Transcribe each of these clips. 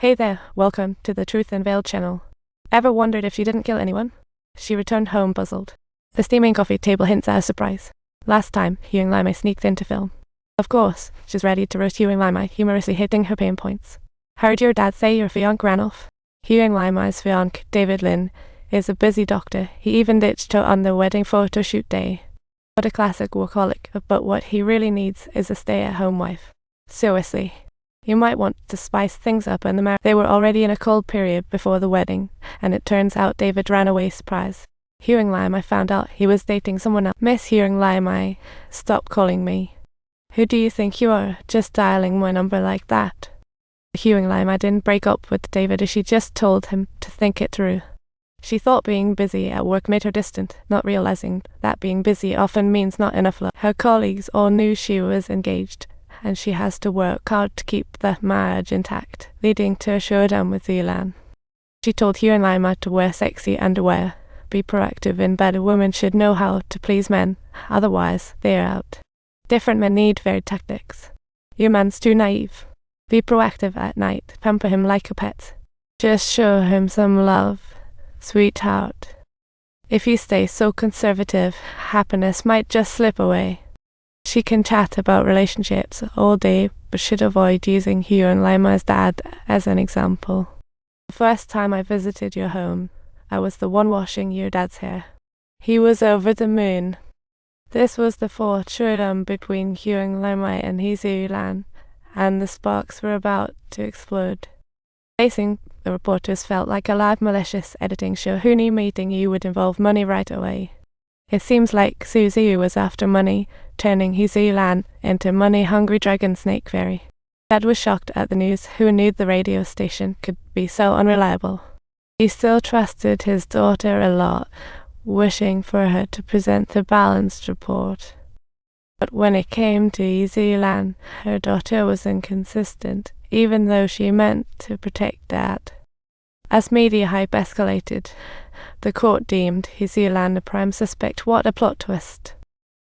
Hey there, welcome to the Truth Unveiled channel. Ever wondered if she didn't kill anyone? She returned home puzzled. The steaming coffee table hints at a surprise. Last time, Huang Limei sneaked into film. Of course, she's ready to roast Huang Limei, humorously hitting her pain points. Heard your dad say your fiancé ran off? Huang Limei's fiancé, David Lin, is a busy doctor. He even ditched her on the wedding photo shoot day. What a classic workaholic, but what he really needs is a stay-at-home wife. Seriously. You might want to spice things up in the marriage. They were already in a cold period before the wedding, and it turns out David ran away surprise. Huang Limei found out he was dating someone else. Miss Huang Limei, stop calling me. Who do you think you are, just dialing my number like that? Huang Limei didn't break up with David, she just told him to think it through. She thought being busy at work made her distant, not realizing that being busy often means not enough love. Her colleagues all knew she was engaged, and she has to work hard to keep the marriage intact, leading to a showdown with Xiulan. She told Huang Limei to wear sexy underwear, be proactive in bed. A woman should know how to please men, otherwise they're out. Different men need varied tactics. Your man's too naive. Be proactive at night, pamper him like a pet. Just show him some love, sweetheart. If you stay so conservative, happiness might just slip away. She can chat about relationships all day, but should avoid using Huang Limei's dad as an example. The first time I visited your home, I was the one washing your dad's hair. He was over the moon. This was the fourth showdown between Huang Limei and Xiulan, and the sparks were about to explode. Facing the reporters felt like a live malicious editing show. Who knew meeting you would involve money right away? It seems like Xiu was after money, turning Xiulan into money-hungry dragon snake fairy. Dad was shocked at the news. Who knew the radio station could be so unreliable? He still trusted his daughter a lot, wishing for her to present the balanced report. But when it came to Xiulan, her daughter was inconsistent, even though she meant to protect Dad. As media hype escalated, the court deemed Xiulan the prime suspect. What a plot twist.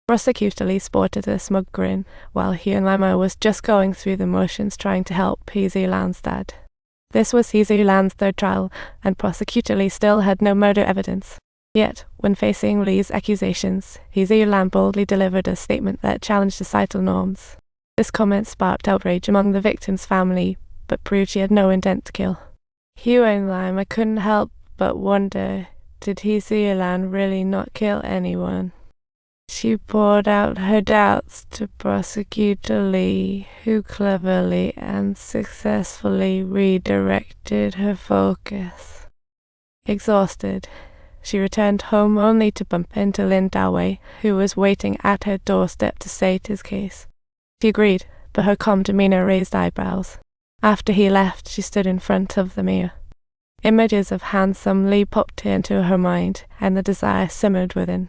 Prosecutor Lee sported a smug grin, while Huang Limei was just going through the motions trying to help Xiulan's dad. This was Xiulan's third trial, and Prosecutor Lee still had no murder evidence. Yet, when facing Lee's accusations, Xiulan boldly delivered a statement that challenged societal norms. This comment sparked outrage among the victim's family, but proved she had no intent to kill. Huang Limei couldn't help but wonder, did Xiulan really not kill anyone? She poured out her doubts to Prosecutor Lee, who cleverly and successfully redirected her focus. Exhausted, she returned home only to bump into Lin Dawei, who was waiting at her doorstep to state his case. She agreed, but her calm demeanor raised eyebrows. After he left, she stood in front of the mirror. Images of handsome Lee popped into her mind, and the desire simmered within.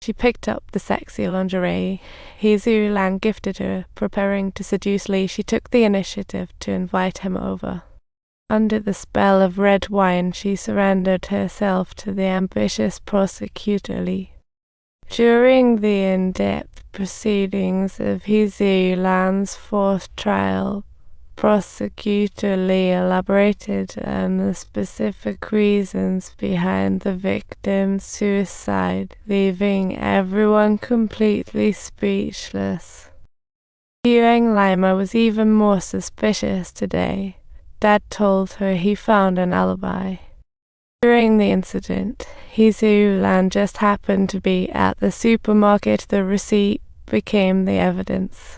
She picked up the sexy lingerie Xiulan gifted her. Preparing to seduce Lee, she took the initiative to invite him over. Under the spell of red wine, she surrendered herself to the ambitious Prosecutor Lee. During the in-depth proceedings of Xiulan's fourth trial, Prosecutor Lee elaborated on the specific reasons behind the victim's suicide, leaving everyone completely speechless. Huang Limei was even more suspicious today. Dad told her he found an alibi. During the incident, Xiulan just happened to be at the supermarket. The receipt became the evidence.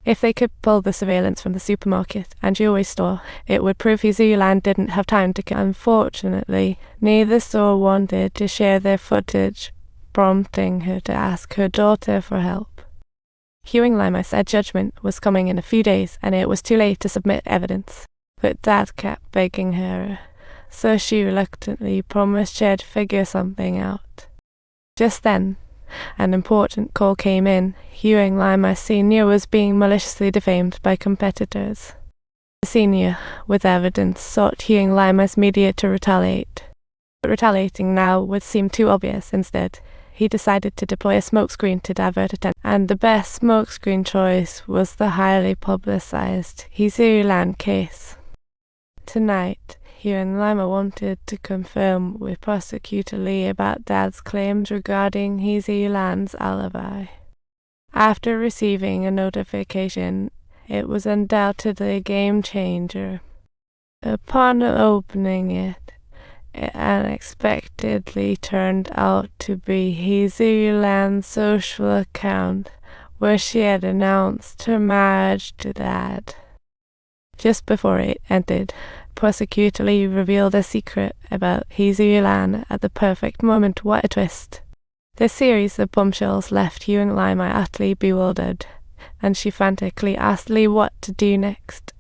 If they could pull the surveillance from the supermarket and jewelry store, it would prove Xiulan didn't have time to kill. Unfortunately, neither store wanted to share their footage, prompting her to ask her daughter for help. Huang Limei said judgment was coming in a few days, and it was too late to submit evidence. But Dad kept begging her, so she reluctantly promised she'd figure something out. Just then, an important call came in. Huang Limei Sr. was being maliciously defamed by competitors. The senior, with evidence, sought Huang Limei's media to retaliate. But retaliating now would seem too obvious. Instead, he decided to deploy a smokescreen to divert attention. And the best smokescreen choice was the highly publicized Xiulan case. Tonight, Hugh and Limei wanted to confirm with Prosecutor Lee about Dad's claims regarding Xiulan's alibi. After receiving a notification, it was undoubtedly a game changer. Upon opening it, it unexpectedly turned out to be Xiulan's social account, where she had announced her marriage to Dad. Just before it ended, Prosecutor Lee revealed a secret about Xiulan at the perfect moment. What a twist! This series of bombshells left Hugh and Limei utterly bewildered, and she frantically asked Lee what to do next.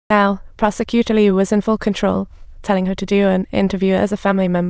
Now, Prosecutor Lee was in full control, telling her to do an interview as a family member.